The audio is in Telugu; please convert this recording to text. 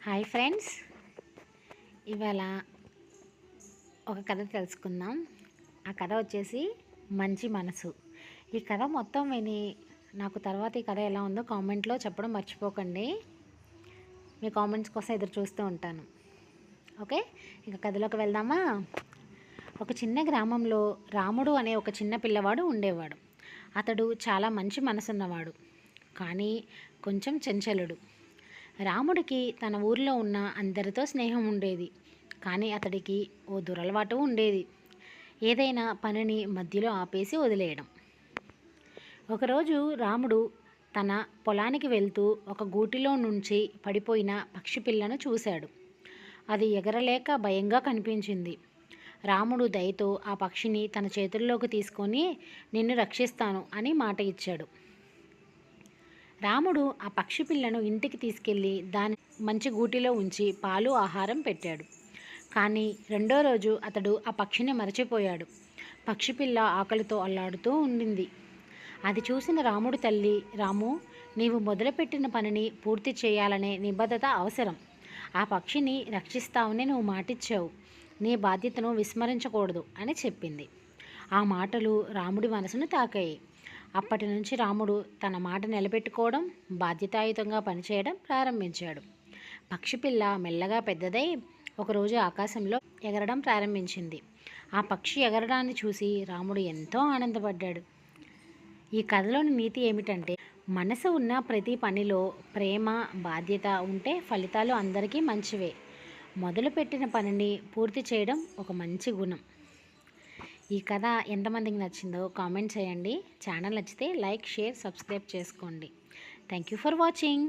హాయ్ ఫ్రెండ్స్, ఇవాళ ఒక కథ తెలుసుకుందాం. ఆ కథ వచ్చేసి మంచి మనసు. ఈ కథ మొత్తం విని నాకు తర్వాత ఈ కథ ఎలా ఉందో కామెంట్లో చెప్పడం మర్చిపోకండి. మీ కామెంట్స్ కోసం ఎదురు చూస్తూ ఉంటాను. ఓకే, ఇక కథలోకి వెళ్దామా. ఒక చిన్న గ్రామంలో రాముడు అనే ఒక చిన్న పిల్లవాడు ఉండేవాడు. అతడు చాలా మంచి మనసున్నవాడు, కానీ కొంచెం చంచలుడు. రాముడికి తన ఊరిలో ఉన్న అందరితో స్నేహం ఉండేది, కానీ అతడికి ఓ దురలవాటు ఉండేది: ఏదైనా పనిని మధ్యలో ఆపేసి వదిలేయడం. ఒకరోజు రాముడు తన పొలానికి వెళ్తూ ఒక గూటిలో నుంచి పడిపోయిన పక్షి పిల్లను చూశాడు. అది ఎగరలేక భయంగా కనిపించింది. రాముడు దయతో ఆ పక్షిని తన చేతుల్లోకి తీసుకొని నిన్ను రక్షిస్తాను అని మాట ఇచ్చాడు. రాముడు ఆ పక్షి పిల్లను ఇంటికి తీసుకెళ్ళి దాని మంచి గూటిలో ఉంచి పాలు ఆహారం పెట్టాడు. కానీ రెండో రోజు అతడు ఆ పక్షిని మరచిపోయాడు. పక్షి పిల్ల ఆకలితో అల్లాడుతూ ఉండింది. అది చూసిన రాముడు తల్లి: రాము, నీవు మొదలుపెట్టిన పనిని పూర్తి చేయాలనే నిబద్ధత అవసరం. ఆ పక్షిని రక్షిస్తావని నువ్వు మాటిచ్చావు. నీ బాధ్యతను విస్మరించకూడదు అని చెప్పింది. ఆ మాటలు రాముడి మనసును తాకాయి. అప్పటి నుంచి రాముడు తన మాట నిలబెట్టుకోవడం, బాధ్యతాయుతంగా పనిచేయడం ప్రారంభించాడు. పక్షిపిల్ల మెల్లగా పెద్దదై ఒకరోజు ఆకాశంలో ఎగరడం ప్రారంభించింది. ఆ పక్షి ఎగరడాన్ని చూసి రాముడు ఎంతో ఆనందపడ్డాడు. ఈ కథలోని నీతి ఏమిటంటే, మనసు ఉన్న ప్రతి పనిలో ప్రేమ, బాధ్యత ఉంటే ఫలితాలు అందరికీ మంచివే. మొదలుపెట్టిన పనిని పూర్తి చేయడం ఒక మంచి గుణం. ఈ కథ ఎంతమందికి నచ్చిందో కామెంట్ చేయండి. ఛానల్ నచ్చితే లైక్, షేర్, సబ్స్క్రైబ్ చేసుకోండి. Thank you for watching.